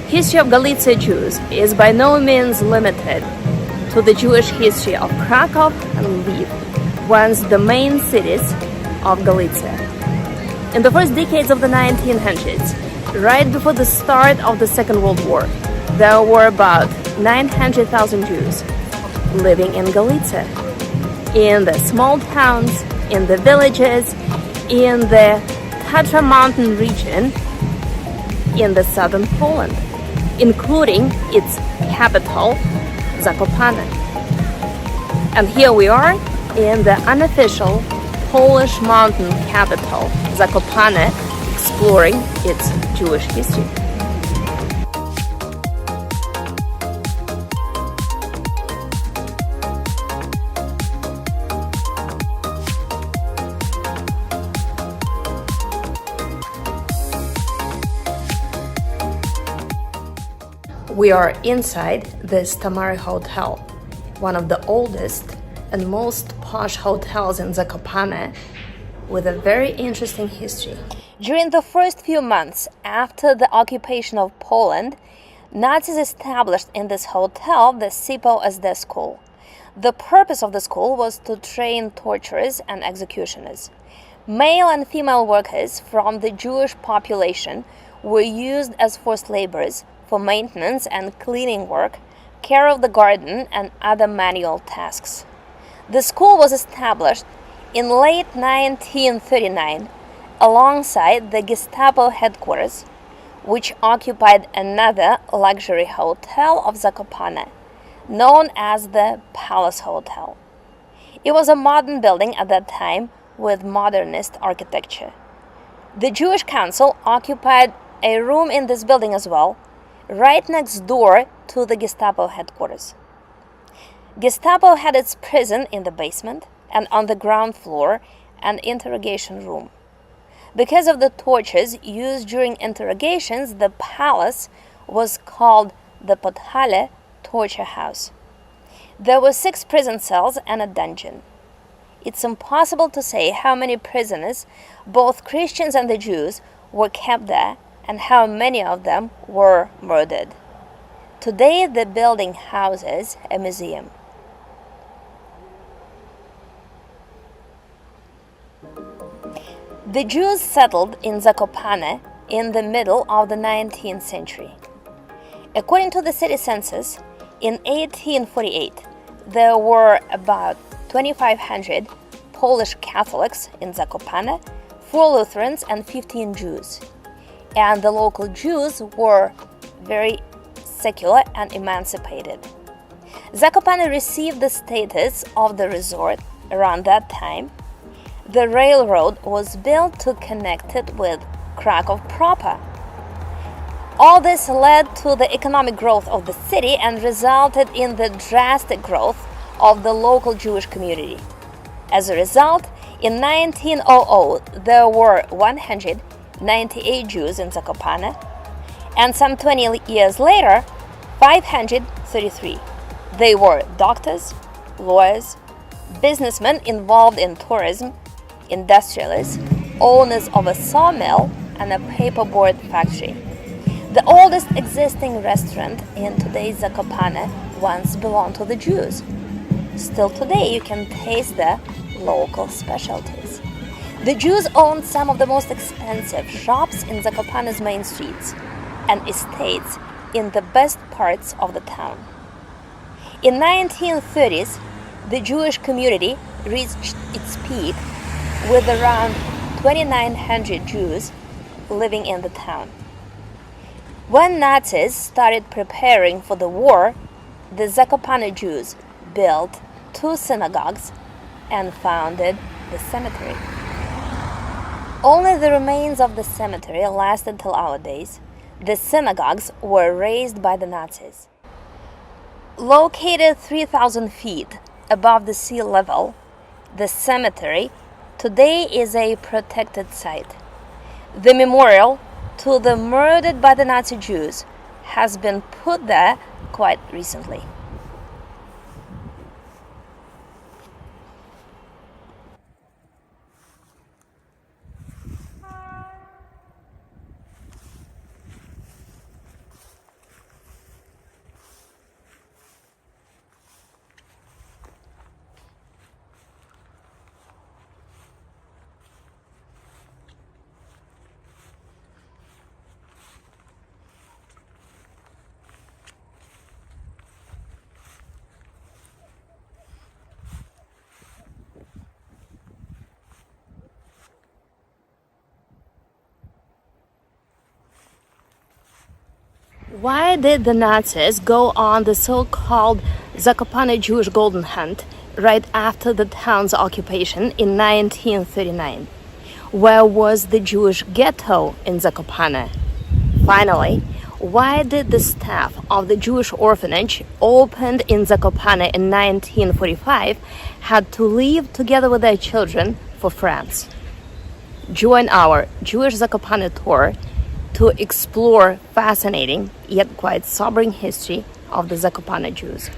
History of Galicia Jews is by no means limited to the Jewish history of Krakow and Lviv, once the main cities of Galicia. In the first decades of the 1900s, right before the start of the Second World War, there were about 900,000 Jews living in Galicia, in the small towns, in the villages, in the Tatra Mountain region, in the southern Poland, including its capital, Zakopane. And here we are in the unofficial Polish mountain capital, Zakopane, exploring its Jewish history. We are inside the Stamary Hotel, one of the oldest and most posh hotels in Zakopane, with a very interesting history. During the first few months after the occupation of Poland, Nazis established in this hotel the Sipo-SD school. The purpose of the school was to train torturers and executioners. Male and female workers from the Jewish population were used as forced laborers for maintenance and cleaning work, care of the garden, and other manual tasks. The school was established in late 1939 alongside the Gestapo headquarters, which occupied another luxury hotel of Zakopane, known as the Palace Hotel. It was a modern building at that time with modernist architecture. The Jewish Council occupied a room in this building as well, right next door to the Gestapo headquarters. Gestapo had its prison in the basement, and on the ground floor, an interrogation room. Because of the tortures used during interrogations, the palace was called the Podhale torture house. There were 6 prison cells and a dungeon. It's impossible to say how many prisoners, both Christians and the Jews, were kept there, and how many of them were murdered. Today, the building houses a museum. The Jews settled in Zakopane in the middle of the 19th century. According to the city census, in 1848, there were about 2,500 Polish Catholics in Zakopane, 4 Lutherans, and 15 Jews. And the local Jews were very secular and emancipated. Zakopane received the status of the resort around that time. The railroad was built to connect it with Krakow proper. All this led to the economic growth of the city and resulted in the drastic growth of the local Jewish community. As a result, in 1900 there were 198 Jews in Zakopane, and some 20 years later, 533. They were doctors, lawyers, businessmen involved in tourism, industrialists, owners of a sawmill and a paperboard factory. The oldest existing restaurant in today's Zakopane once belonged to the Jews. Still today you can taste the local specialties. The Jews owned some of the most expensive shops in Zakopane's main streets and estates in the best parts of the town. In 1930s, the Jewish community reached its peak with around 2,900 Jews living in the town. When Nazis started preparing for the war, the Zakopane Jews built 2 synagogues and founded the cemetery. Only the remains of the cemetery lasted till our days. The synagogues were razed by the Nazis. Located 3,000 feet above the sea level, the cemetery today is a protected site. The memorial to the murdered by the Nazi Jews has been put there quite recently. Why did the Nazis go on the so-called Zakopane Jewish Golden Hunt right after the town's occupation in 1939? Where was the Jewish ghetto in Zakopane? Finally, why did the staff of the Jewish orphanage opened in Zakopane in 1945 had to leave together with their children for France? Join our Jewish Zakopane tour to explore fascinating yet quite sobering history of the Zakopane Jews.